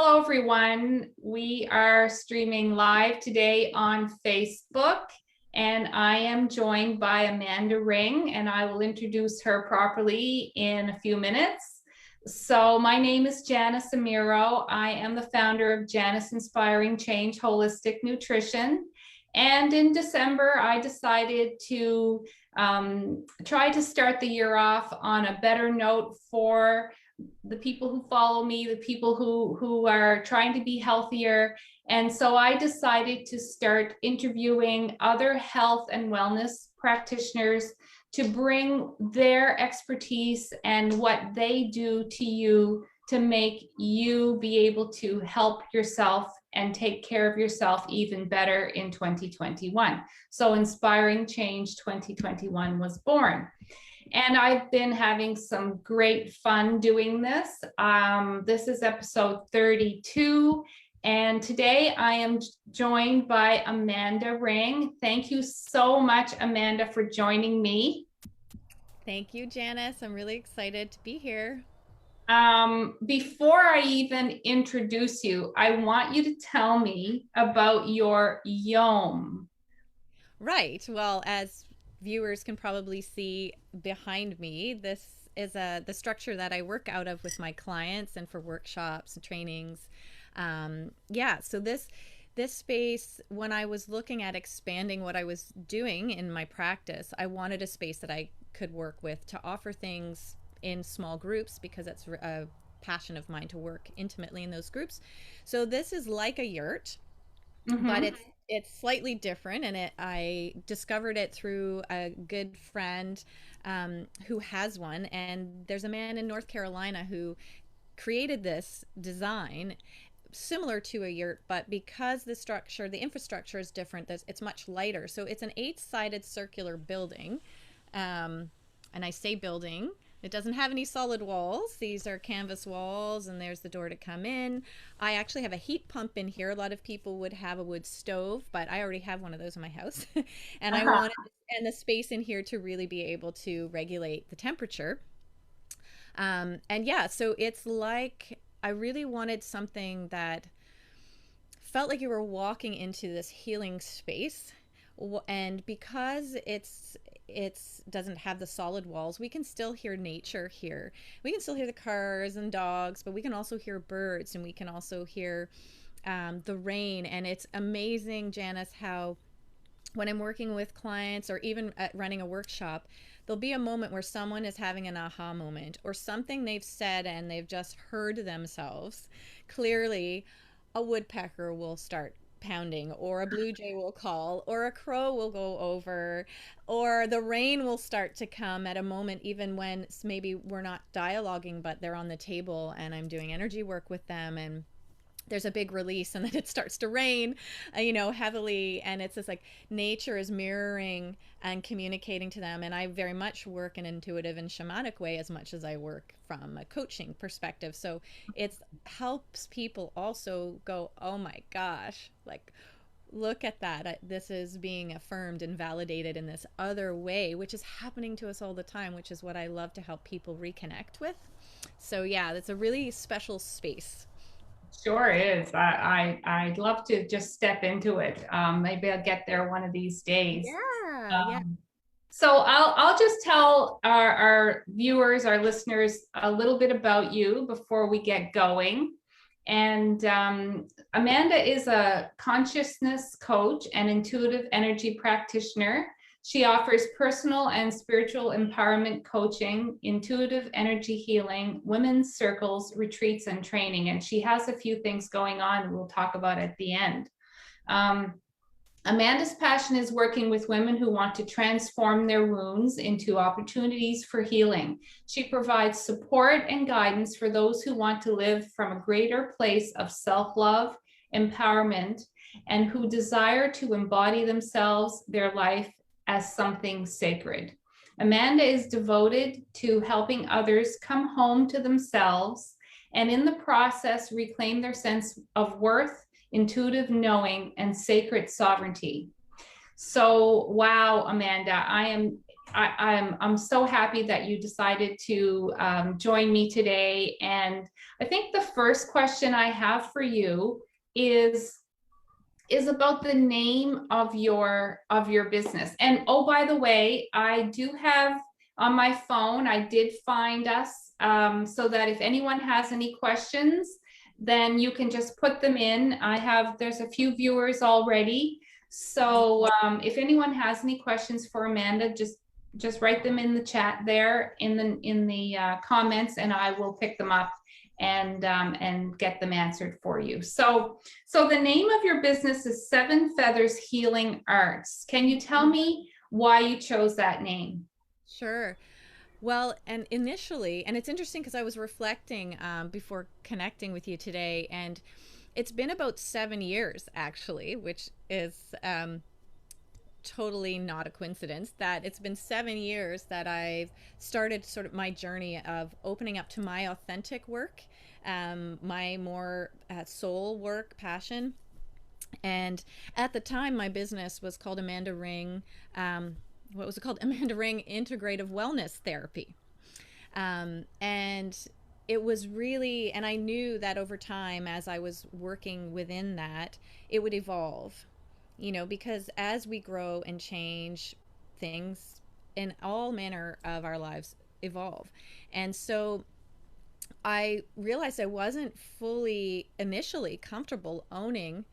Hello, everyone. We are streaming live today on Facebook, and I am joined by Amanda Ring, and I will introduce her properly in a few minutes. So my name is Janice Amiro. I am the founder of Janice Inspiring Change Holistic Nutrition. And in December, I decided to try to start the year off on a better note for the people who follow me, the people who are trying to be healthier. And so I decided to start interviewing other health and wellness practitioners to bring their expertise and what they do to you to make you be able to help yourself and take care of yourself even better in 2021. So Inspiring Change 2021 was born. And I've been having some great fun doing this. This is episode 32. And today I am joined by Amanda Ring. Thank you so much, Amanda, for joining me. Thank you, Janice. I'm really excited to be here. Before I even introduce you, I want you to tell me about your YOM. Right. Well, as viewers can probably see behind me, this is the structure that I work out of with my clients and for workshops and trainings. Yeah. So this space, when I was looking at expanding what I was doing in my practice, I wanted a space that I could work with to offer things in small groups because it's a passion of mine to work intimately in those groups. So this is like a yurt, but Mm-hmm. it's slightly different, and I discovered it through a good friend who has one, and there's a man in North Carolina who created this design similar to a yurt, but because the infrastructure is different, it's much lighter. So it's an eight-sided circular building, and I say building. It doesn't have any solid walls. These are canvas walls, and there's the door to come in. I actually have a heat pump in here. A lot of people would have a wood stove, but I already have one of those in my house. And I Uh-huh. wanted and the space in here to really be able to regulate the temperature. And yeah, so it's like I really wanted something that felt like you were walking into this healing space, and because it's doesn't have the solid walls, we can still hear nature here. We can still hear the cars and dogs, but we can also hear birds, and we can also hear the rain. And it's amazing, Janice, how when I'm working with clients or even at running a workshop, there'll be a moment where someone is having an aha moment or something they've said and they've just heard themselves clearly. A woodpecker will start pounding, or a blue jay will call, or a crow will go over, or the rain will start to come at a moment, even when maybe we're not dialoguing, but they're on the table and I'm doing energy work with them, and there's a big release, and then it starts to rain, heavily. And it's just like nature is mirroring and communicating to them. And I very much work in an intuitive and shamanic way as much as I work from a coaching perspective. So it helps people also go, oh my gosh, like, look at that. This is being affirmed and validated in this other way, which is happening to us all the time, which is what I love to help people reconnect with. So yeah, it's a really special space. Sure is. I'd love to just step into it. Maybe I'll get there one of these days. Yeah, yeah. Um, so I'll just tell our viewers, our listeners, a little bit about you before we get going. And Amanda is a consciousness coach and intuitive energy practitioner. She offers personal and spiritual empowerment coaching, intuitive energy healing, women's circles, retreats, and training. And she has a few things going on we'll talk about at the end. Um, Amanda's passion is working with women who want to transform their wounds into opportunities for healing. She provides support and guidance for those who want to live from a greater place of self-love, empowerment, and who desire to embody themselves, their life, as something sacred. Amanda is devoted to helping others come home to themselves and in the process reclaim their sense of worth, intuitive knowing, and sacred sovereignty. So, wow, Amanda, I am I'm so happy that you decided to join me today. And I think the first question I have for you is about the name of your business. And oh, by the way, I do have on my phone, I did find us, so that if anyone has any questions, then you can just put them in. There's a few viewers already. So if anyone has any questions for Amanda, just write them in the chat there in the comments, and I will pick them up and get them answered for you. So the name of your business is Seven Feathers Healing Arts. Can you tell me why you chose that name? Sure. Well, and initially, and it's interesting because I was reflecting before connecting with you today, and it's been about 7 years actually, which is totally not a coincidence that it's been 7 years that I've started sort of my journey of opening up to my authentic work, my more soul work, passion. And at the time, my business was called Amanda Ring. What was it called? Amanda Ring Integrative Wellness Therapy. And it was really, and I knew that over time, as I was working within that, it would evolve, because as we grow and change, things in all manner of our lives evolve. And so I realized I wasn't fully initially comfortable owning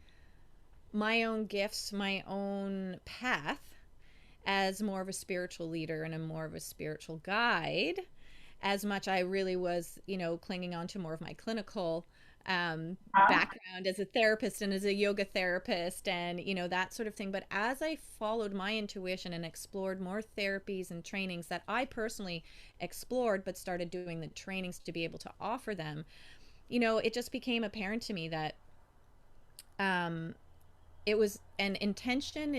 my own gifts, my own path as more of a spiritual leader and a more of a spiritual guide, as much I really was, clinging on to more of my clinical background as a therapist and as a yoga therapist and, that sort of thing. But as I followed my intuition and explored more therapies and trainings that I personally explored, but started doing the trainings to be able to offer them, it just became apparent to me that it was an intention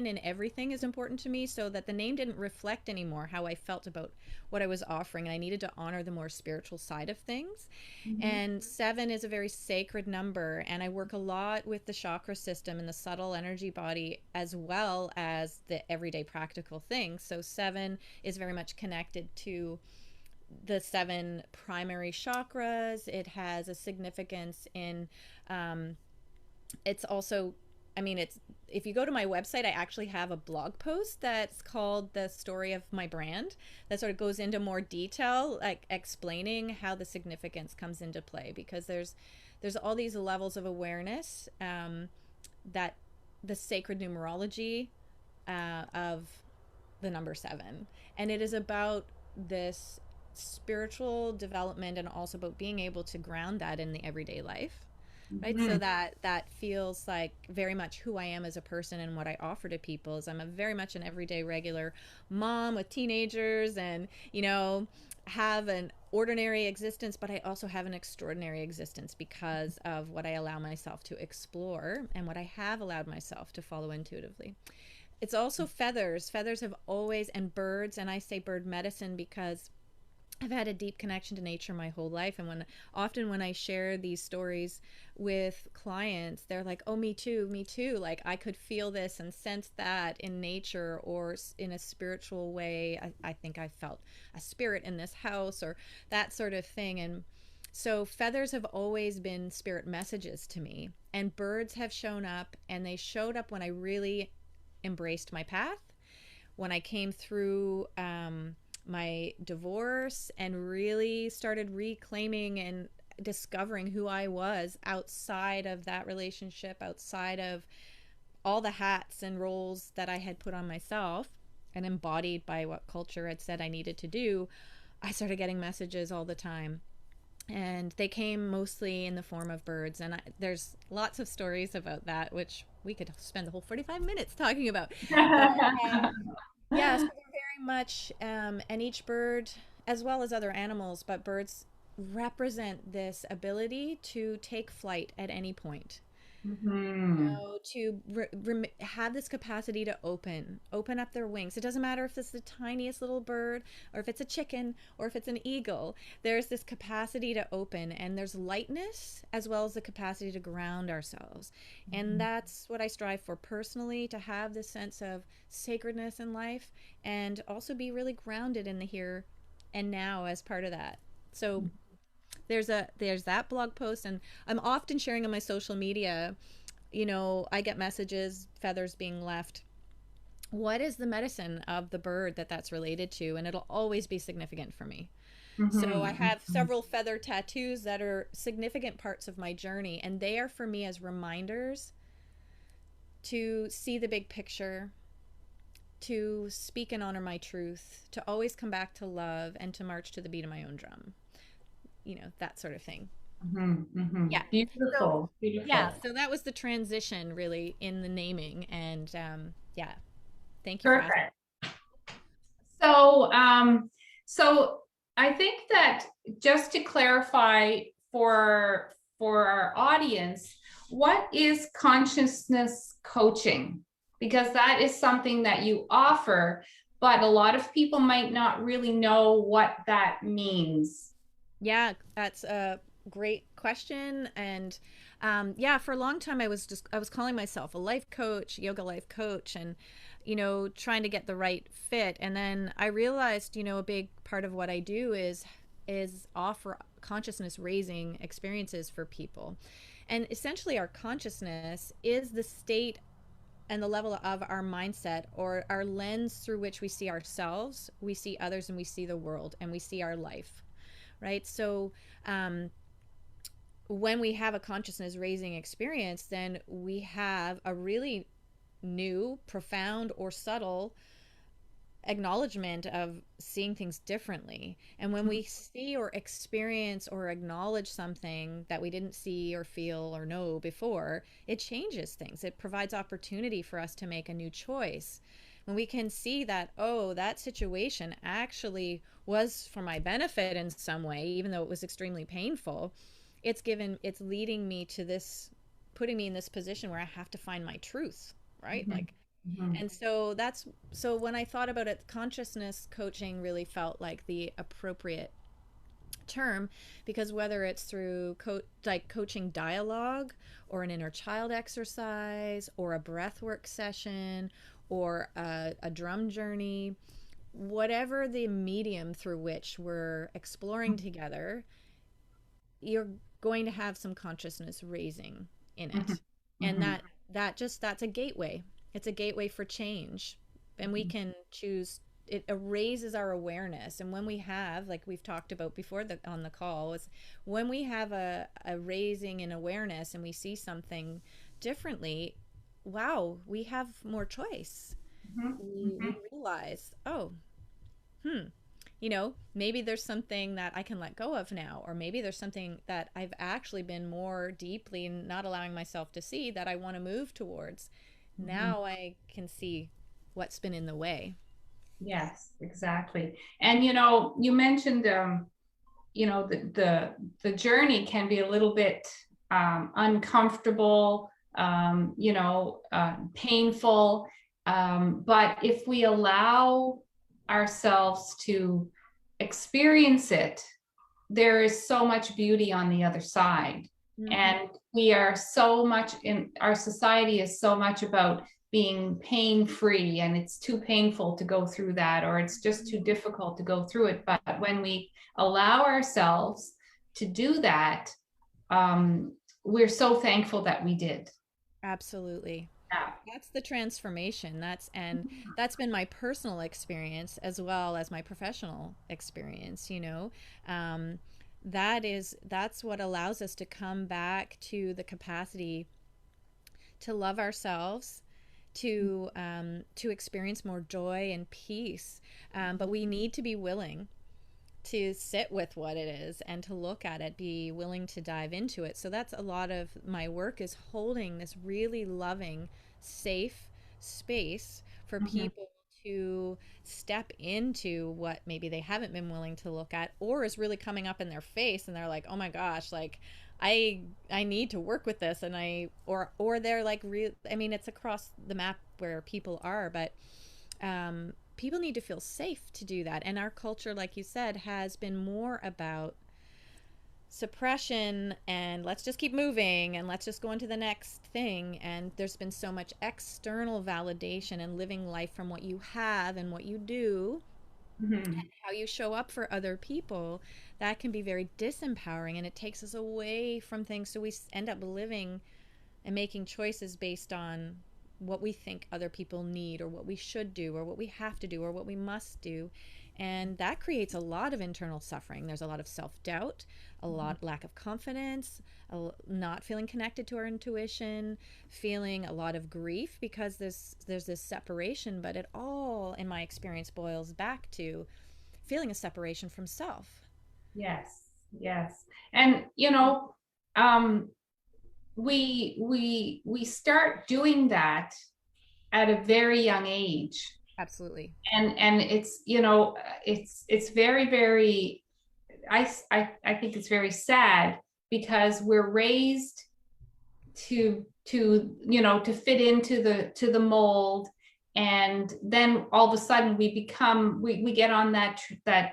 in everything is important to me, so that the name didn't reflect anymore how I felt about what I was offering, and I needed to honor the more spiritual side of things. Mm-hmm. And 7 is a very sacred number, and I work a lot with the chakra system and the subtle energy body as well as the everyday practical things. So 7 is very much connected to the 7 primary chakras. It has a significance in it's also, it's, if you go to my website, I actually have a blog post that's called The Story of My Brand, that sort of goes into more detail, like explaining how the significance comes into play, because there's all these levels of awareness, that the sacred numerology of the number 7, and it is about this spiritual development and also about being able to ground that in the everyday life, right? So Mm-hmm. that feels like very much who I am as a person, and what I offer to people is I'm a very much an everyday regular mom with teenagers, and have an ordinary existence, but I also have an extraordinary existence because of what I allow myself to explore and what I have allowed myself to follow intuitively. It's also feathers. Feathers have always, and birds, and I say bird medicine because I've had a deep connection to nature my whole life, and when I share these stories with clients, they're like, "Oh, me too, me too. Like I could feel this and sense that in nature or in a spiritual way. I think I felt a spirit in this house," or that sort of thing. And so feathers have always been spirit messages to me, and birds have shown up, and they showed up when I really embraced my path, when I came through my divorce and really started reclaiming and discovering who I was outside of that relationship, outside of all the hats and roles that I had put on myself and embodied by what culture had said I needed to do. I started getting messages all the time, and they came mostly in the form of birds. And there's lots of stories about that, which we could spend the whole 45 minutes talking about. But yeah, so they're very much, and each bird, as well as other animals, but birds represent this ability to take flight at any point. Mhm. To have this capacity to open up their wings. It doesn't matter if it's the tiniest little bird or if it's a chicken or if it's an eagle. There's this capacity to open, and there's lightness as well as the capacity to ground ourselves. And that's what I strive for personally, to have this sense of sacredness in life and also be really grounded in the here and now as part of that. So there's that blog post, and I'm often sharing on my social media. I get messages, feathers being left. What is the medicine of the bird that's related to? And it'll always be significant for me. So I Mhm. have several feather tattoos that are significant parts of my journey, and they are for me as reminders to see the big picture, to speak and honor my truth, to always come back to love, and to march to the beat of my own drum. That sort of thing. Mhm. Yeah. Mhm. So Beautiful. yeah, Beautiful. so that was the transition really in the naming, and yeah, thank you for asking. Perfect. So, so I think that just to clarify for our audience, what is consciousness coaching? Because that is something that you offer, but a lot of people might not really know what that means. Yeah, that's a great question. And yeah, for a long time, I was calling myself a life coach, yoga life coach, and trying to get the right fit. And then I realized, a big part of what I do is offer consciousness raising experiences for people. And essentially, our consciousness is the state and the level of our mindset, or our lens through which we see ourselves, we see others, and we see the world, and we see our life, right? So um, when we have a consciousness raising experience, then we have a really new, profound, or subtle acknowledgement of seeing things differently. And when we see or experience or acknowledge something that we didn't see or feel or know before, it changes things. It provides opportunity for us to make a new choice. When we can see that, oh, that situation actually was for my benefit in some way, even though it was extremely painful, it's leading me to this, putting me in this position where I have to find my truth, right? Mhm. Like, Mhm. and so when I thought about it, consciousness coaching really felt like the appropriate term, because whether it's through like coaching dialogue, or an inner child exercise, or a breathwork session, or a drum journey, whatever the medium through which we're exploring together, you're going to have some consciousness raising in Mhm. it. And Mhm. that's a gateway. It's a gateway for change. And we can choose, it raises our awareness. And when we have, like we've talked about before on the call, is when we have a raising in awareness and we see something differently, wow, we have more choice. Mhm. We Mhm. realize, oh, maybe there's something that I can let go of now, or maybe there's something that I've actually been more deeply not allowing myself to see that I want to move towards. Mhm. Now I can see what's been in the way. Yes, exactly. And you mentioned the journey can be a little bit uncomfortable, painful. But if we allow ourselves to experience it, there is so much beauty on the other side. Mm-hmm. And we are so much in our society is so much about being pain free, and it's too painful to go through that, or it's just too difficult to go through it. But when we allow ourselves to do that, we're so thankful that we did. Absolutely. Yeah. That's the transformation. That's been my personal experience as well as my professional experience. Um, that's what allows us to come back to the capacity to love ourselves, to experience more joy and peace. But we need to be willing to sit with what it is and to look at it, be willing to dive into it. So that's a lot of my work, is holding this really loving, safe space for Mhm. people to step into what maybe they haven't been willing to look at, or is really coming up in their face and they're like, oh my gosh, like I need to work with this. And or they're like real, I mean, it's across the map where people are, but people need to feel safe to do that. And our culture, like you said, has been more about suppression and let's just keep moving and let's just go on to the next thing. And there's been so much external validation and living life from what you have and what you do, Mhm. how you show up for other people, that can be very disempowering, and it takes us away from things. So we end up living and making choices based on what we think other people need, or what we should do, or what we have to do, or what we must do. And that creates a lot of internal suffering. There's a lot of self-doubt, a lot lack of confidence, not feeling connected to our intuition, feeling a lot of grief because there's this separation. But it all, in my experience, boils back to feeling a separation from self. Yes, yes. And um, we start doing that at a very young age. Absolutely. And it's, it's very, very, I think it's very sad because we're raised to fit into the mold, and then all of a sudden we get on that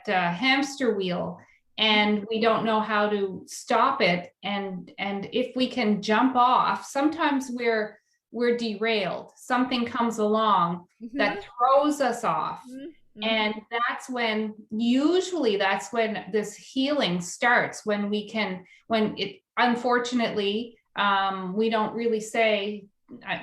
hamster wheel, and we don't know how to stop it. And if we can jump off, sometimes we're derailed, something comes along Mm-hmm. that throws us off. Mm-hmm. And usually that's when this healing starts, when it, unfortunately, we don't really say,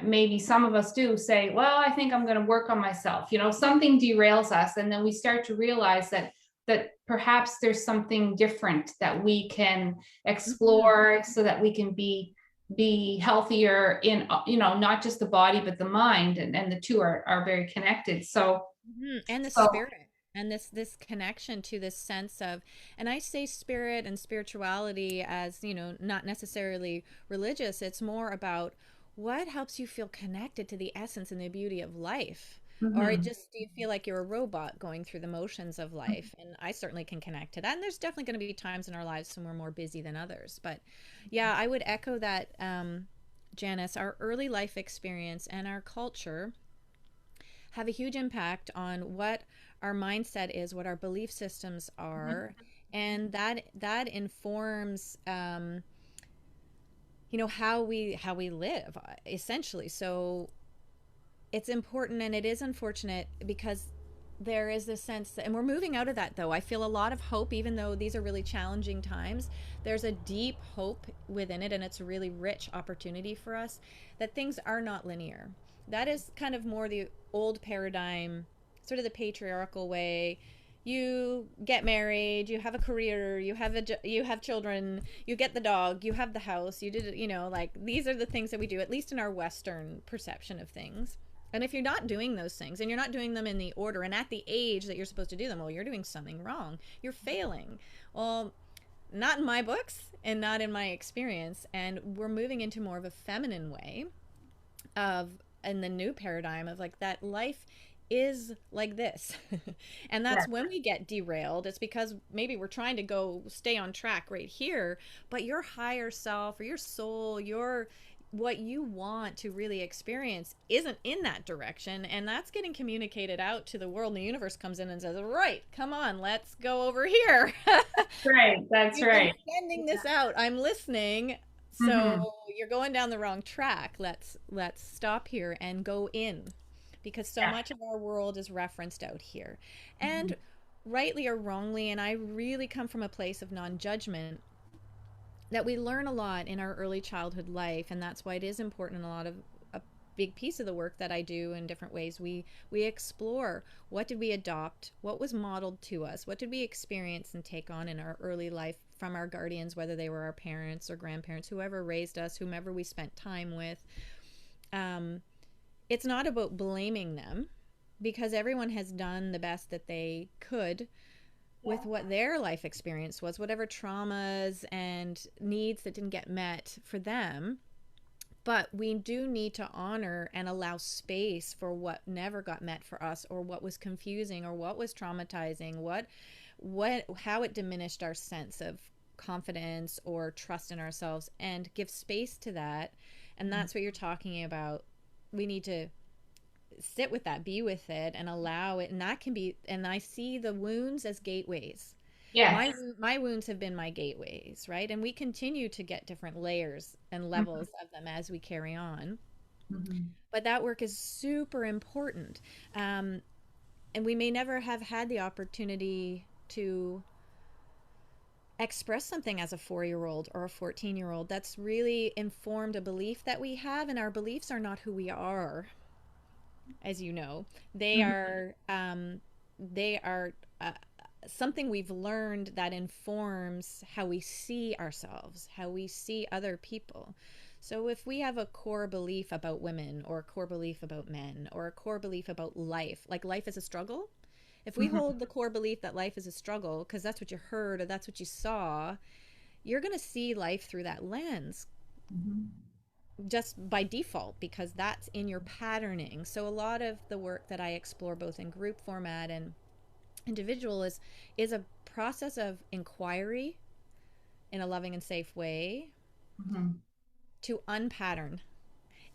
maybe some of us do say, well, I think I'm going to work on myself. Something derails us. And then we start to realize that perhaps there's something different that we can Mm-hmm. explore so that we can be healthier in, not just the body, but the mind. And the two are very connected. And the So spirit, and this connection to this sense of, and I say spirit and spirituality as, not necessarily religious. It's more about what helps you feel connected to the essence and the beauty of life. Or mhm. do you feel like you're a robot going through the motions of life? And I certainly can connect to that. And there's definitely going to be times in our lives when we're more busy than others. But yeah, I would echo that, Janice. Our early life experience and our culture have a huge impact on what our mindset is, what our belief systems are, and that informs, how we live, essentially. So it's important, and it is unfortunate because there is this sense that, and we're moving out of that, though. I feel a lot of hope, even though these are really challenging times. There's a deep hope within it, and it's a really rich opportunity for us, that things are not linear. That is kind of more the old paradigm, sort of the patriarchal way. You get married, you have a career, you have children, you get the dog, you have the house, you did it, like these are the things that we do, at least in our Western perception of things. And if you're not doing those things, and you're not doing them in the order and at the age that you're supposed to do them, well, you're doing something wrong. You're failing. Well, not in my books and not in my experience. And we're moving into more of a feminine way of, in the new paradigm of like that life is like this. And Yeah. that's when we get derailed. It's because maybe we're trying to go stay on track right here, but your higher self or your soul, your what you want to really experience isn't in that direction, and that's getting communicated out to the world, and the universe comes in and says, right, come on, let's go over here. Right. That's You've been right. sending this out, I'm listening. So Mhm. you're going down the wrong track. Let's stop here and go in, because so Yeah. much of our world is referenced out here, Mhm. and rightly or wrongly, and I really come from a place of non-judgment, that we learn a lot in our early childhood life, and that's why it is important in a lot of a big piece of the work that I do in different ways. We explore, what did we adopt, what was modeled to us, what did we experience and take on in our early life from our guardians, whether they were our parents or grandparents, whoever raised us, whomever we spent time with. um, it's not about blaming them, because everyone has done the best that they could with what their life experience was, whatever traumas and needs that didn't get met for them. But we do need to honor and allow space for what never got met for us, or what was confusing, or what was traumatizing, how it diminished our sense of confidence or trust in ourselves, and give space to that. And that's what you're talking about. We need to sit with that, be with it, and allow it. And that can be, and I see the wounds as gateways. Yes. My wounds have been my gateways, right? And we continue to get different layers and Mhm. levels of them as we carry on. Mhm. But that work is super important. Um, and we may never have had the opportunity to express something as a 4-year old or a 14-year old that's really informed a belief that we have. And our beliefs are not who we are, as you know. They Mhm. are, they are something we've learned that informs how we see ourselves, how we see other people. So if we have a core belief about women, or a core belief about men, or a core belief about life, like life is a struggle, if we Mhm. hold the core belief that life is a struggle because that's what you heard or that's what you saw, you're going to see life through that lens Mhm. just by default, because that's in your patterning. So a lot of the work that I explore both in group format and individual is a process of inquiry in a loving and safe way, Mhm. to unpattern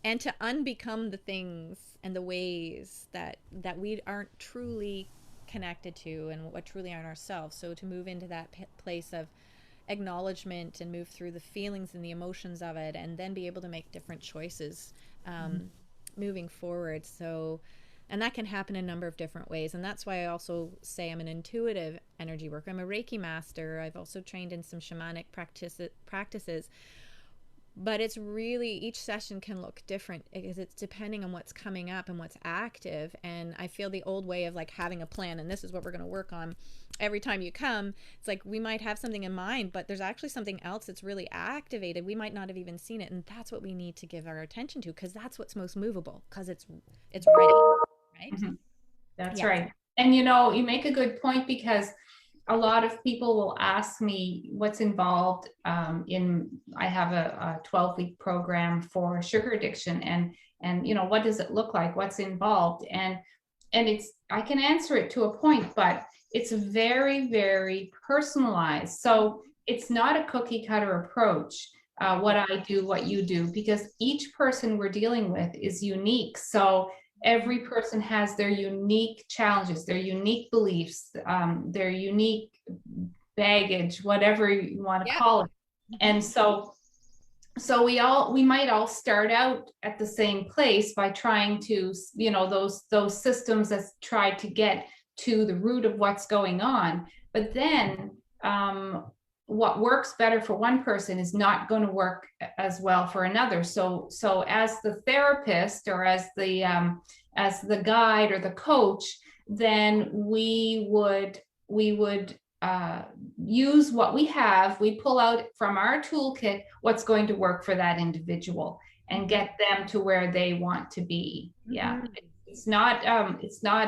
and to unbecome the things and the ways that we aren't truly connected to, and what truly aren't ourselves. So to move into that place of acknowledgement and move through the feelings and the emotions of it, and then be able to make different choices, Mhm. um, moving forward. So, and that can happen in a number of different ways. And that's why I also say I'm an intuitive energy worker. I'm a Reiki master. I've also trained in some shamanic practices. But it's really, each session can look different because it's depending on what's coming up and what's active. And I feel the old way of like having a plan and this is what we're going to work on every time you come, it's like we might have something in mind, but there's actually something else that's really activated. We might not have even seen it, and that's what we need to give our attention to, because that's what's most movable, because it's ready, right? Mhm. That's Yeah. right. And you know, you make a good point because a lot of people will ask me what's involved in, I have a 12-week program for sugar addiction, and you know, what does it look like? What's involved? And it's, I can answer it to a point, but it's very, very personalized. So it's not a cookie cutter approach. What I do, what you do, because each person we're dealing with is unique. So every person has their unique challenges, their unique beliefs, their unique baggage, whatever you want to Yeah. call it. Mm-hmm. And so we might all start out at the same place by trying to, you know, those systems that try to get to the root of what's going on. But then what works better for one person is not going to work as well for another. So as the therapist, or as the guide or the coach, then we would use what we have. We pull out from our toolkit what's going to work for that individual and Mm-hmm. get them to where they want to be. Yeah, Mm-hmm. it's not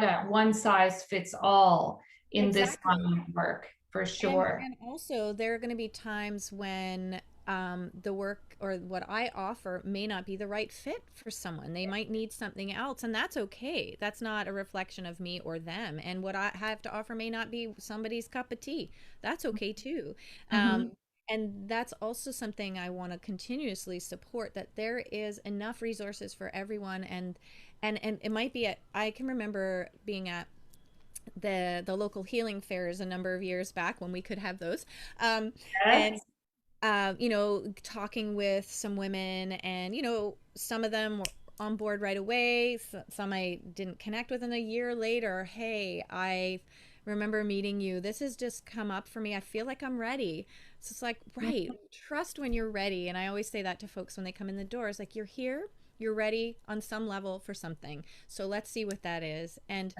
a one size fits all in this Exactly. line of work, for And sure. also there are going to be times when the work or what I offer may not be the right fit for someone. They might need something else, and that's okay. That's not a reflection of me or them. And what I have to offer may not be somebody's cup of tea. That's okay too. Mm-hmm. And that's also something I want to continuously support, that there is enough resources for everyone. And it might be I can remember being at the local healing fairs a number of years back when we could have those, and Yes. you know, talking with some women, and you know, some of them were on board right away, some I didn't connect with, and a year later, hey, I remember meeting you, this has just come up for me, I feel like I'm ready. So it's like, right, trust when you're ready. And I always say that to folks when they come in the doors, like, you're here, you're ready on some level for something, so let's see what that is. And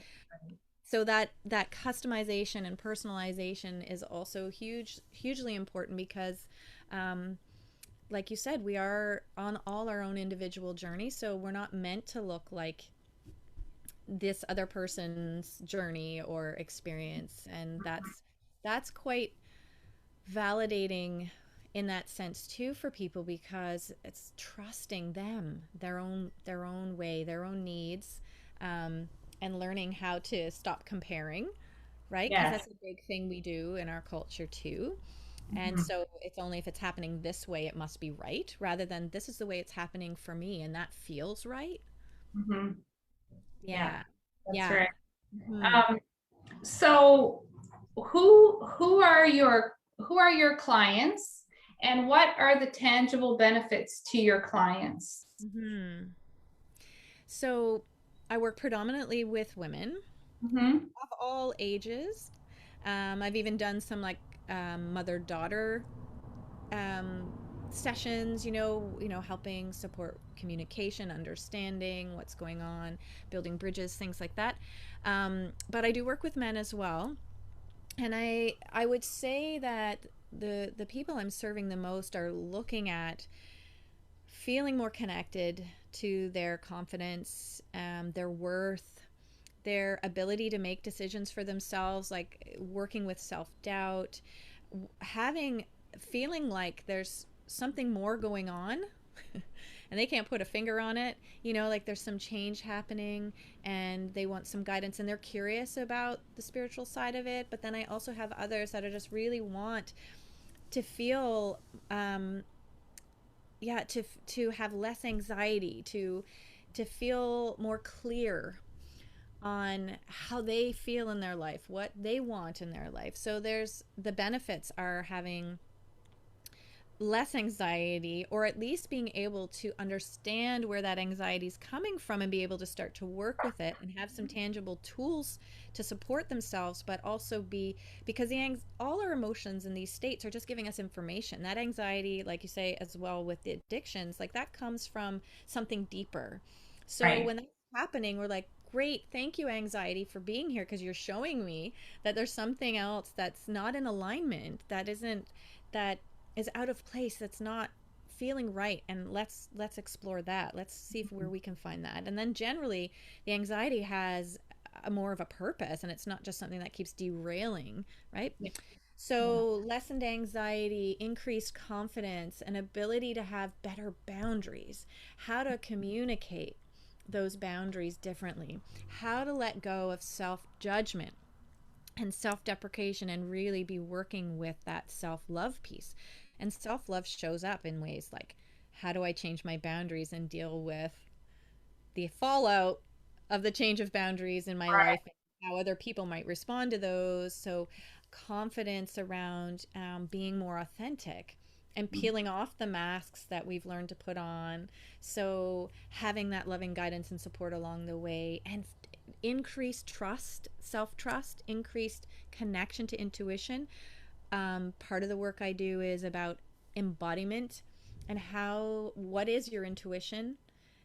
so that customization and personalization is also hugely important, because um, like you said, we are on all our own individual journey, so we're not meant to look like this other person's journey or experience. And that's quite validating in that sense too for people, because it's trusting them, their own way, their own needs, and learning how to stop comparing, right? Because Yes. that's a big thing we do in our culture too. And Mhm. so it's only if it's happening this way it must be right, rather than this is the way it's happening for me and that feels right. Mhm. Yeah, Yeah. that's Yeah. right. Hmm. Um, so who are your clients, and what are the tangible benefits to your clients? Hmm. So I work predominantly with women Hmm. of all ages. I've even done some like mother-daughter um, sessions, helping support communication, understanding what's going on, building bridges, things like that. But I do work with men as well. And I would say that the people I'm serving the most are looking at feeling more connected to their confidence, their worth, their ability to make decisions for themselves, like working with self doubt, having feeling like there's something more going on and they can't put a finger on it, like there's some change happening and they want some guidance and they're curious about the spiritual side of it. But then I also have others that are just really want to feel yeah, to have less anxiety, to feel more clear on how they feel in their life, what they want in their life. So there's the benefits are having less anxiety, or at least being able to understand where that anxiety is coming from and be able to start to work with it and have some tangible tools to support themselves, but also be, because all our emotions in these states are just giving us information. That anxiety, like you say, as well with the addictions, like that comes from something deeper. So Right. when that's happening, we're like, great, thank you, anxiety, for being here, because you're showing me that there's something else that's not in alignment, that isn't, that is out of place, that's not feeling right, and let's explore that. Let's see if where we can find that. And then generally the anxiety has a more of a purpose, and it's not just something that keeps derailing, right? Yeah. Yeah. So lessened anxiety, increased confidence, an ability to have better boundaries, how to communicate those boundaries differently, how to let go of self-judgment and self-deprecation and really be working with that self-love piece. And self-love shows up in ways like, how do I change my boundaries and deal with the fallout of the change of boundaries in my life, Right. and how other people might respond to those. So confidence around being more authentic and peeling off the masks that we've learned to put on. So having that loving guidance and support along the way, and increased trust, self-trust, increased connection to intuition. Part of the work I do is about embodiment, and what is your intuition?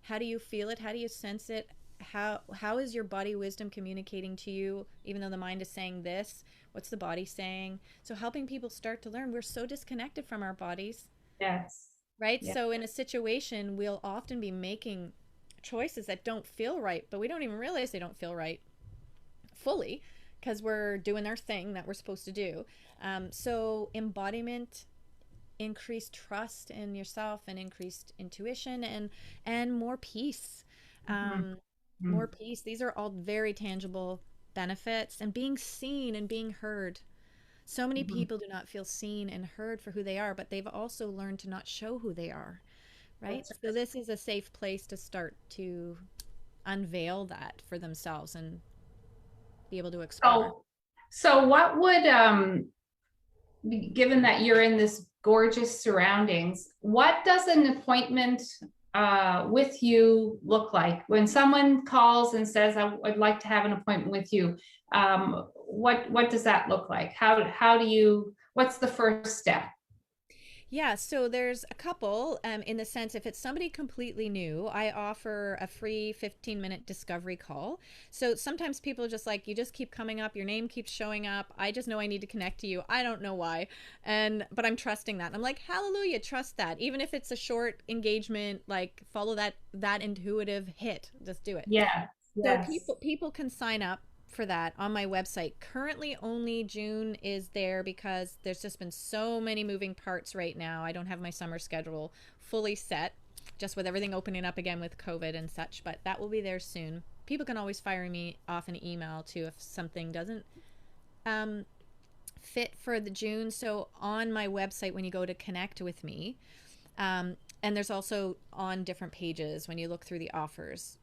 How do you feel it? How do you sense it? How is your body wisdom communicating to you, even though the mind is saying this? What's the body saying? So helping people start to learn, we're so disconnected from our bodies, Yes. right? Yeah. So in a situation, we'll often be making choices that don't feel right, but we don't even realize they don't feel right fully, because we're doing our thing that we're supposed to do. So embodiment, increased trust in yourself, and increased intuition, and more peace. Mhm. um, More Mhm. peace. These are all very tangible benefits, and being seen and being heard. So many Mhm. people do not feel seen and heard for who they are, but they've also learned to not show who they are, right? That's So this is a safe place to start to unveil that for themselves and be able to explore. so what would given that you're in this gorgeous surroundings, what does an appointment with you look like when someone calls and says, I'd like to have an appointment with you? What does that look like? How do you, what's the first step? Yeah, so there's a couple, in the sense, if it's somebody completely new, I offer a free 15-minute discovery call. So sometimes people are just like, you just keep coming up, your name keeps showing up. I just know I need to connect to you. I don't know why. But I'm trusting that. I'm like, hallelujah, trust that. Even if it's a short engagement, like follow that intuitive hit, just do it. Yes, So yes. people can sign up for that on my website. Currently, only June is there because there's just been so many moving parts right now. I don't have my summer schedule fully set, just with everything opening up again with COVID and such, but that will be there soon. People can always fire me off an email too if something doesn't fit for the June. So on my website, when you go to connect with me, and there's also on different pages when you look through the offers,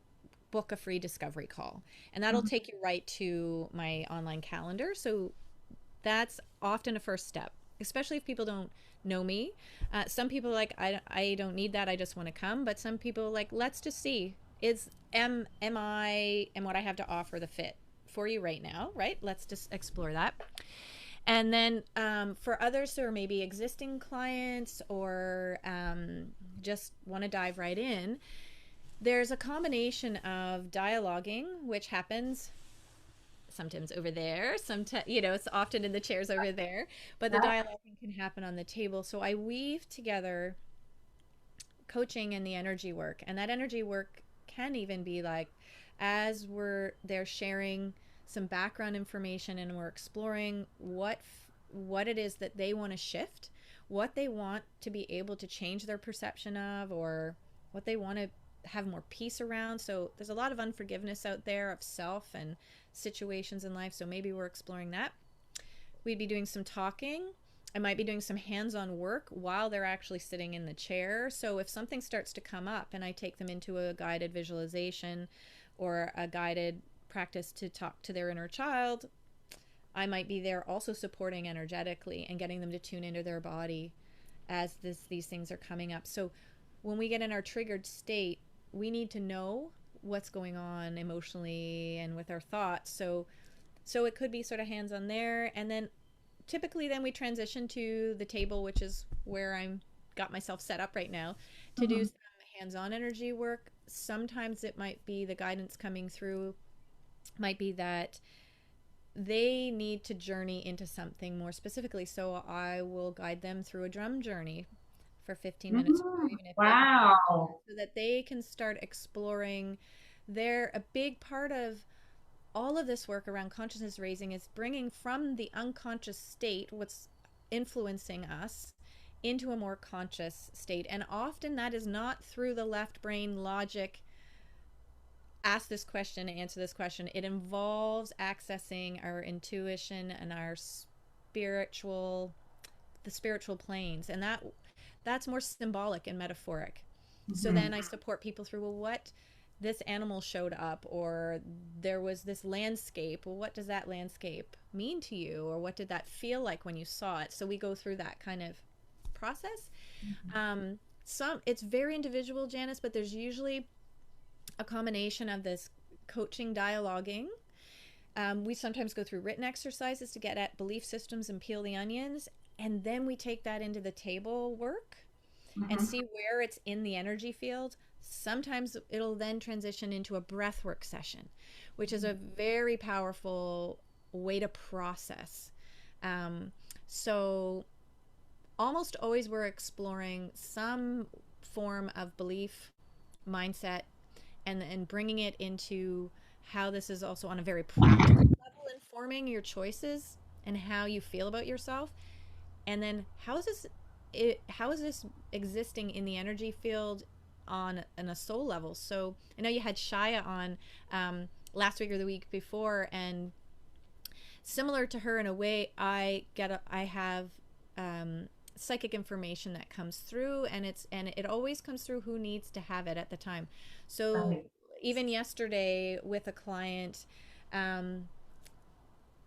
book a free discovery call, and that'll Mhm. take you right to my online calendar. So that's often a first step, especially if people don't know me. Some people are like, I don't need that, I just want to come. But some people are like, let's just see, is am I and what I have to offer the fit for you right now, right? Let's just explore that. And then for others who are maybe existing clients or just want to dive right in, there's a combination of dialoguing, which happens sometimes over there, sometimes, it's often in the chairs over there, but the Yeah. dialoguing can happen on the table. So I weave together coaching and the energy work. And that energy work can even be like, as they're sharing some background information and we're exploring what it is that they want to shift, what they want to be able to change their perception of, or what they want to have more peace around. So there's a lot of unforgiveness out there of self and situations in life. So maybe we're exploring that. We'd be doing some talking. I might be doing some hands-on work while they're actually sitting in the chair. So if something starts to come up and I take them into a guided visualization or a guided practice to talk to their inner child, I might be there also supporting energetically and getting them to tune into their body as these things are coming up. So when we get in our triggered state, we need to know what's going on emotionally and with our thoughts. So it could be sort of hands on there, and then typically then we transition to the table, which is where I'm got myself set up right now to do Mhm. some hands-on energy work. Sometimes it might be the guidance coming through might be that they need to journey into something more specifically. So I will guide them through a drum journey for 15 minutes, or Mm. even if they can, Wow. so that they can start exploring. They're a big part of all of this work around consciousness raising is bringing from the unconscious state what's influencing us into a more conscious state. And often that is not through the left brain logic, ask this question, answer this question. It involves accessing our intuition and our the spiritual planes, and that's more symbolic and metaphoric. So then Mhm. I support people through, well, what this animal showed up, or there was this landscape. Well, what does that landscape mean to you, or what did that feel like when you saw it? So we go through that kind of process. Some it's very individual, Janice, but there's usually a combination of this coaching dialoguing. We sometimes go through written exercises to get at belief systems and peel the onions. And then we take that into the table work and Mhm. see where it's in the energy field. Sometimes it'll then transition into a breathwork session, which is a very powerful way to process. Um, so almost always we're exploring some form of belief, mindset, and bringing it into how this is also on a very practical level informing your choices and how you feel about yourself. And then how is this existing in the energy field on a soul level? So I know you had Shaya on last week or the week before, and similar to her in a way, I have psychic information that comes through, and it always comes through who needs to have it at the time. So Right. even yesterday with a client, um,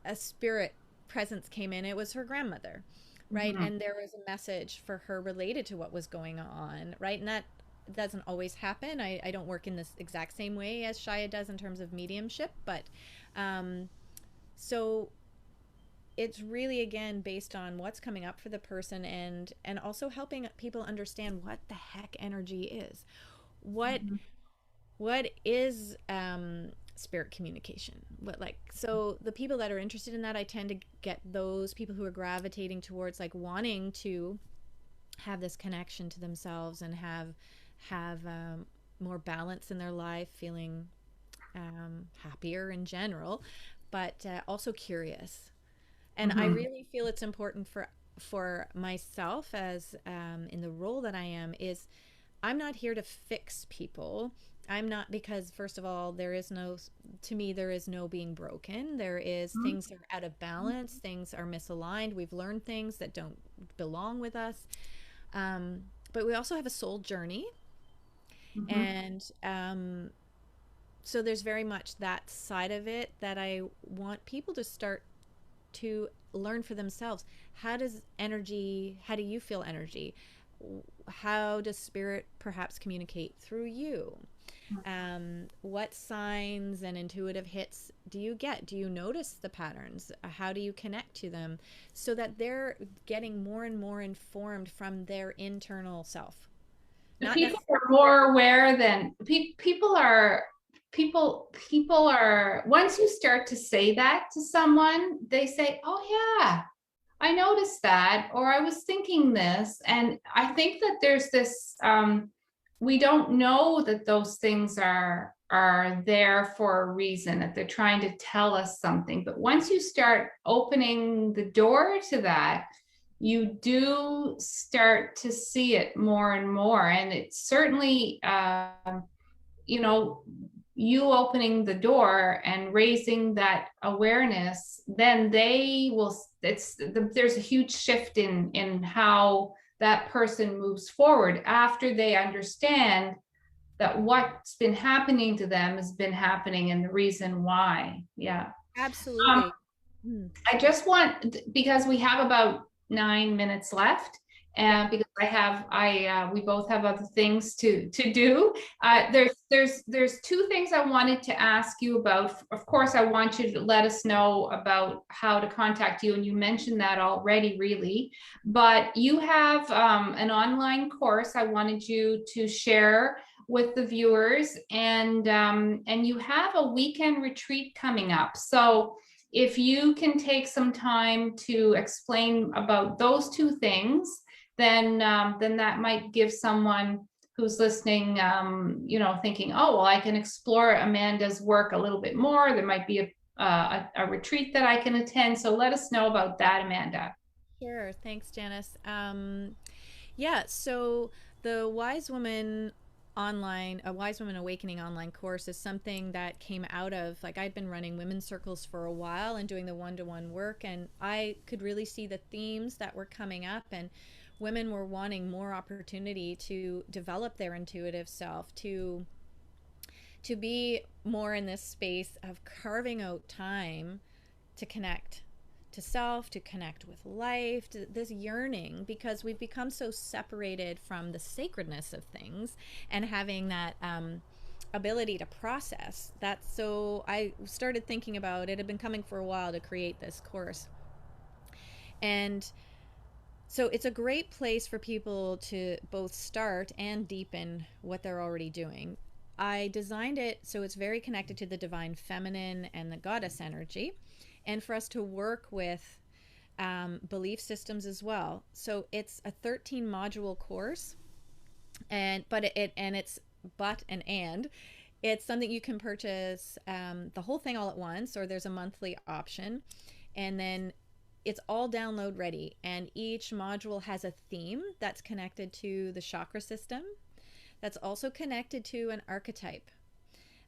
a spirit presence came in. It was her grandmother, right? Mhm. And there was a message for her related to what was going on, right? And that doesn't always happen. I don't work in this exact same way as Shaya does in terms of mediumship, but um, so it's really again based on what's coming up for the person, and also helping people understand what the heck energy is. what Mhm. what is spirit communication, what, like, so the people that are interested in that, I tend to get those people who are gravitating towards like wanting to have this connection to themselves and have more balance in their life, feeling happier in general. but also curious. And I Mhm. really feel it's important for myself as in the role that I am is I'm not here to fix people. I'm not, because first of all, there is no, to me, there is no being broken. There is things are out of balance, things are misaligned. We've learned things that don't belong with us. Um, but we also have a soul journey. Mhm. And so there's very much that side of it that I want people to start to learn for themselves. How do you feel energy? How does spirit perhaps communicate through you? What signs and intuitive hits do you get? Do you notice the patterns? How do you connect to them so that they're getting more and more informed from their internal self? The Not people necessarily. are more aware than people are, once you start to say that to someone, they say, oh yeah, I noticed that, or I was thinking this. And I think that there's this, we don't know that those things are there for a reason, that they're trying to tell us something. But once you start opening the door to that, you do start to see it more and more. And it's certainly, you know, you opening the door and raising that awareness, then they will, there's a huge shift in how that person moves forward after they understand that what's been happening to them has been happening and the reason why. Yeah. um, Absolutely. Mm. I just want, because we have about 9 minutes left, Yeah. and because we both have other things to do. There's two things I wanted to ask you about. Of course, I want you to let us know about how to contact you, and you mentioned that already, really. But you have an online course I wanted you to share with the viewers, and you have a weekend retreat coming up. So if you can take some time to explain about those two things, then that might give someone who's listening, thinking, oh, well, I can explore Amanda's work a little bit more. There might be a retreat that I can attend. So let us know about that, Amanda. Sure. Thanks, Janice. Yeah, so the Wise Woman a Wise Woman Awakening online course is something that came out of, like, I'd been running women's circles for a while and doing the one-to-one work, and I could really see the themes that were coming up, and women were wanting more opportunity to develop their intuitive self, to be more in this space of carving out time to connect to self, to connect with life, to this yearning, because we've become so separated from the sacredness of things and having that ability to process that. So I started thinking about it, had been coming for a while to create this course. And so it's a great place for people to both start and deepen what they're already doing. I designed it so it's very connected to the divine feminine and the goddess energy, and for us to work with belief systems as well. So it's a 13 module course, and but it and it's but and it's something you can purchase the whole thing all at once, or there's a monthly option, and then it's all download ready. And each module has a theme that's connected to the chakra system, that's also connected to an archetype,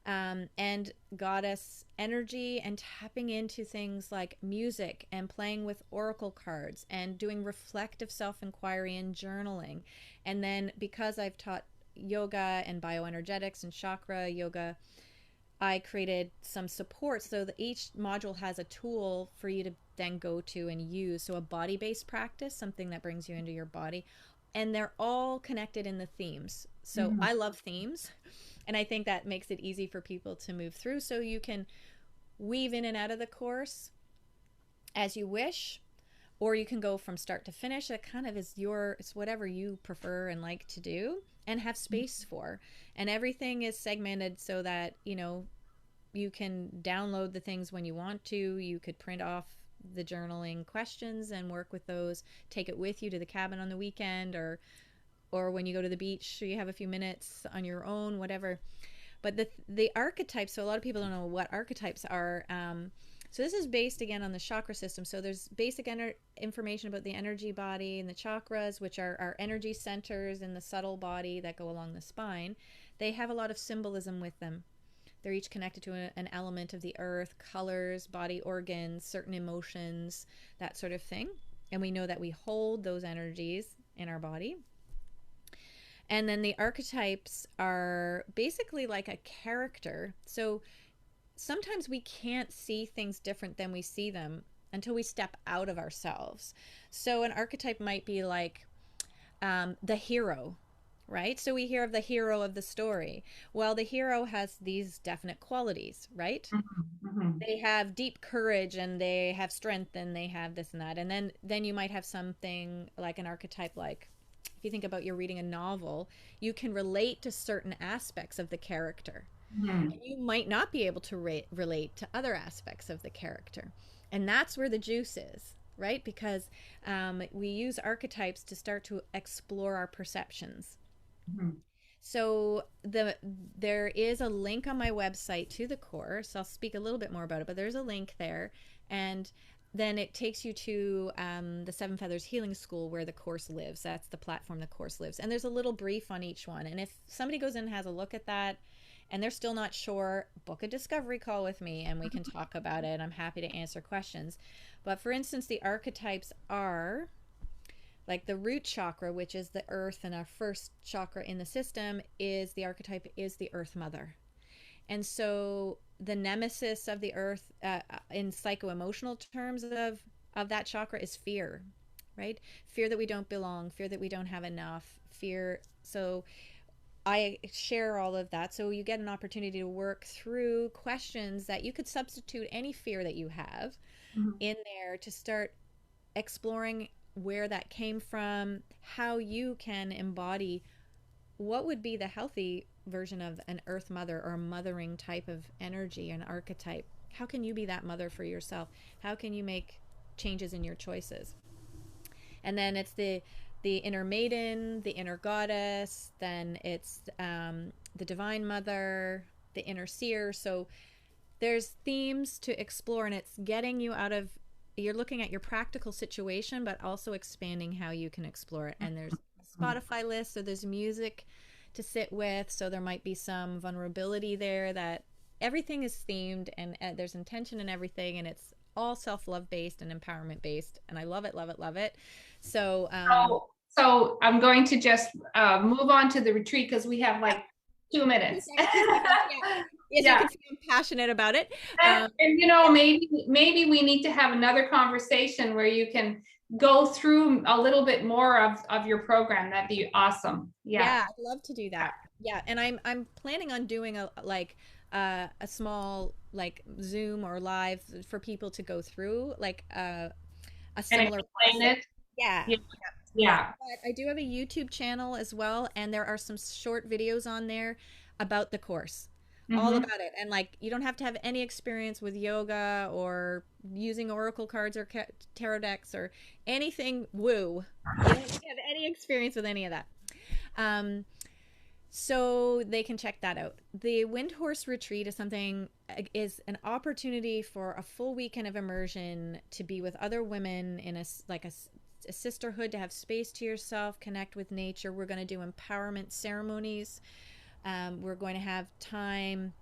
and goddess energy, and tapping into things like music and playing with oracle cards and doing reflective self inquiry and journaling. And then, because I've taught yoga and bioenergetics and chakra yoga, I created some support so that each module has a tool for you to then go to and use. So, a body based practice, something that brings you into your body. And they're all connected in the themes. So, Mhm. I love themes. And I think that makes it easy for people to move through. So, you can weave in and out of the course as you wish, or you can go from start to finish. It kind of is it's whatever you prefer and like to do and have space for. And everything is segmented so that, you can download the things when you want to. You could print off the journaling questions and work with those, take it with you to the cabin on the weekend, or when you go to the beach, so you have a few minutes on your own, whatever. But the archetypes, so a lot of people don't know what archetypes are. So this is based again on the chakra system. So there's basic information about the energy body and the chakras, which are our energy centers in the subtle body that go along the spine. They have a lot of symbolism with them. They're each connected to an element of the earth, colors, body organs, certain emotions, that sort of thing. And we know that we hold those energies in our body. And then the archetypes are basically like a character. So sometimes we can't see things different than we see them until we step out of ourselves. So an archetype might be like the hero, right? So we hear of the hero of the story. Well, the hero has these definite qualities, right? Mhm. They have deep courage and they have strength and they have this and that. And then you might have something like an archetype, like if you think about you're reading a novel, you can relate to certain aspects of the character. Mhm. And you might not be able to relate to other aspects of the character. And that's where the juice is, right? Because we use archetypes to start to explore our perceptions. Mhm. So there is a link on my website to the course. I'll speak a little bit more about it, but there's a link there, and then it takes you to the Seven Feathers Healing School where the course lives. That's the platform the course lives, and there's a little brief on each one. And if somebody goes in and has a look at that, and they're still not sure, book a discovery call with me, and we can talk about it. I'm happy to answer questions. But for instance, the archetypes are like the root chakra, which is the earth, and our first chakra in the system is the archetype is the earth mother. And so the nemesis of the earth in psycho-emotional terms of that chakra is fear, right? Fear that we don't belong, fear that we don't have enough, fear. So I share all of that. So you get an opportunity to work through questions that you could substitute any fear that you have Mhm. in there to start exploring where that came from, how you can embody what would be the healthy version of an earth mother or mothering type of energy, an archetype. How can you be that mother for yourself? How can you make changes in your choices? And then it's the inner maiden, the inner goddess, then it's the divine mother, the inner seer. So there's themes to explore, and it's getting you out of, you're looking at your practical situation but also expanding how you can explore it. And there's a Mhm. Spotify list, so there's music to sit with, so there might be some vulnerability there. That everything is themed, and there's intention in everything, and it's all self-love based and empowerment based, and I love it, love it, love it. So So I'm going to just move on to the retreat because we have yeah, like 2 minutes. 2 seconds, yeah. Yes, you Yeah. can see I'm passionate about it. And Yeah. maybe we need to have another conversation where you can go through a little bit more of your program. That'd be awesome. Yeah. Yeah, I'd love to do that. Yeah, and I'm planning on doing a small like Zoom or live for people to go through like a And similar explain process. it. Yeah. Yeah. Yeah, Yeah. but I do have a YouTube channel as well, and there are some short videos on there about the course, all Hmm. about it. And like, you don't have to have any experience with yoga or using oracle cards or tarot decks or anything woo. You don't have any experience with any of that. Um, so they can check that out. The Wind Horse Retreat is something is an opportunity for a full weekend of immersion to be with other women in a sisterhood, to have space to yourself, connect with nature. We're going to do empowerment ceremonies. We're going to have time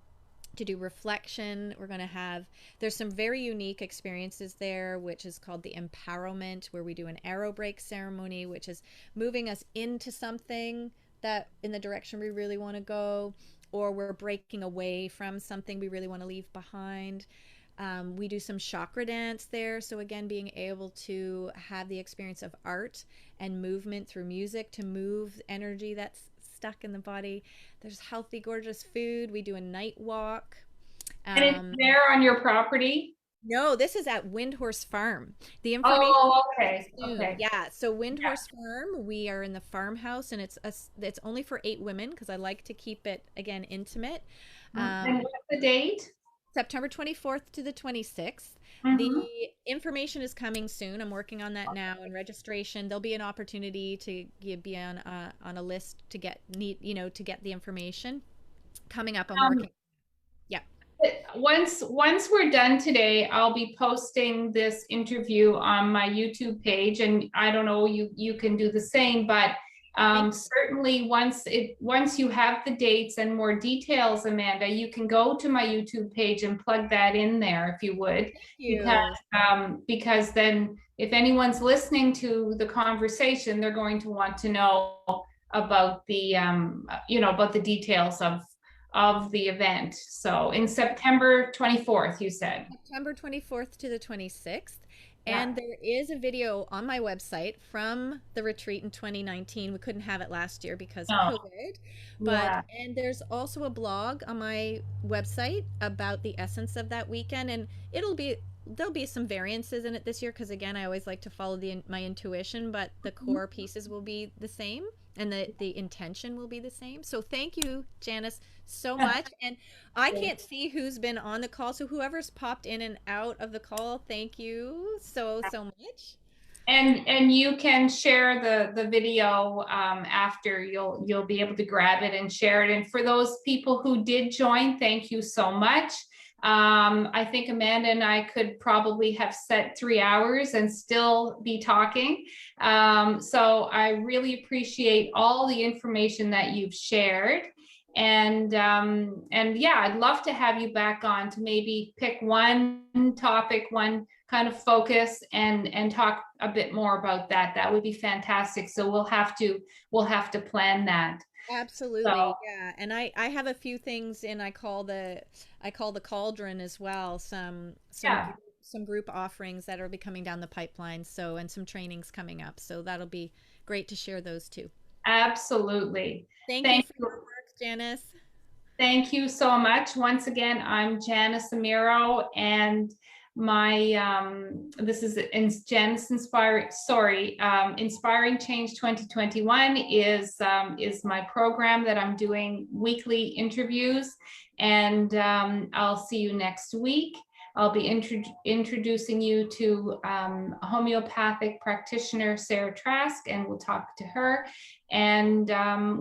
to do reflection. We're going to have, there's some very unique experiences there, which is called the empowerment, where we do an arrow break ceremony, which is moving us into something that in the direction we really want to go, or we're breaking away from something we really want to leave behind. We do some chakra dance there. So, again, being able to have the experience of art and movement through music to move energy that's stuck in the body. There's healthy, gorgeous food. We do a night walk. And it's Um, there on your property. no, this is at Windhorse Farm. The information Oh, coming okay. soon. Okay. Yeah, so Yeah. Windhorse Farm, we are in the farmhouse, and it's only for 8 women because I like to keep it again intimate. And Um, what's the date? September 24th to the 26th. The Hmm. information is coming soon. I'm working on that now, and registration. There'll be an opportunity to be on a list to get to get the information coming up. I'm Um, working. Yeah. Once we're done today, I'll be posting this interview on my YouTube page, and I don't know, you can do the same, but Thank certainly once you have the dates and more details, Amanda, you can go to my YouTube page and plug that in there if you would, you. because then if anyone's listening to the conversation, they're going to want to know about the about the details of the event. So in September 24th, you said. September 24th to the 26th. Yeah. And there is a video on my website from the retreat in 2019. We couldn't have it last year because of No. COVID. But, Yeah. and there's also a blog on my website about the essence of that weekend. And there'll be some variances in it this year because, again, I always like to follow my intuition, but the core pieces will be the same and the intention will be the same. So thank you, Janice, so much. And I can't see who's been on the call, so whoever's popped in and out of the call, thank you so much. And you can share the video after. You'll be able to grab it and share it. And for those people who did join, thank you so much. I think Amanda and I could probably have set 3 hours and still be talking. So I really appreciate all the information that you've shared. And yeah, I'd love to have you back on to maybe pick one topic, one kind of focus, and talk a bit more about that. That would be fantastic. So we'll have to plan that. So Absolutely. Yeah. And I have a few things and I call the cauldron as well. yeah, Some group offerings that will be coming down the pipeline. So and some trainings coming up. So that'll be great to share those too. absolutely. Thank you Thank for you. your work, Janice. Thank you so much. Once again, I'm Janice Amiro, and my this is Janice Inspiring Change 2021 is my program that I'm doing weekly interviews, and I'll see you next week. I'll be introducing you to a homeopathic practitioner, Sarah Trask, and we'll talk to her, and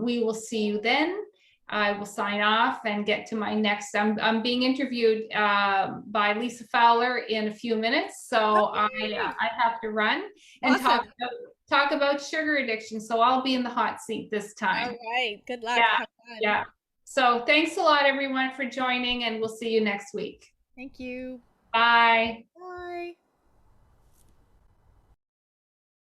we will see you then. I will sign off and get to my next. I'm being interviewed by Lisa Fowler in a few minutes, so Okay. I have to run and Awesome. talk about sugar addiction. So I'll be in the hot seat this All time. right. Good luck. Yeah, Have fun. yeah. So thanks a lot, everyone, for joining, and we'll see you next week. Thank you. Bye.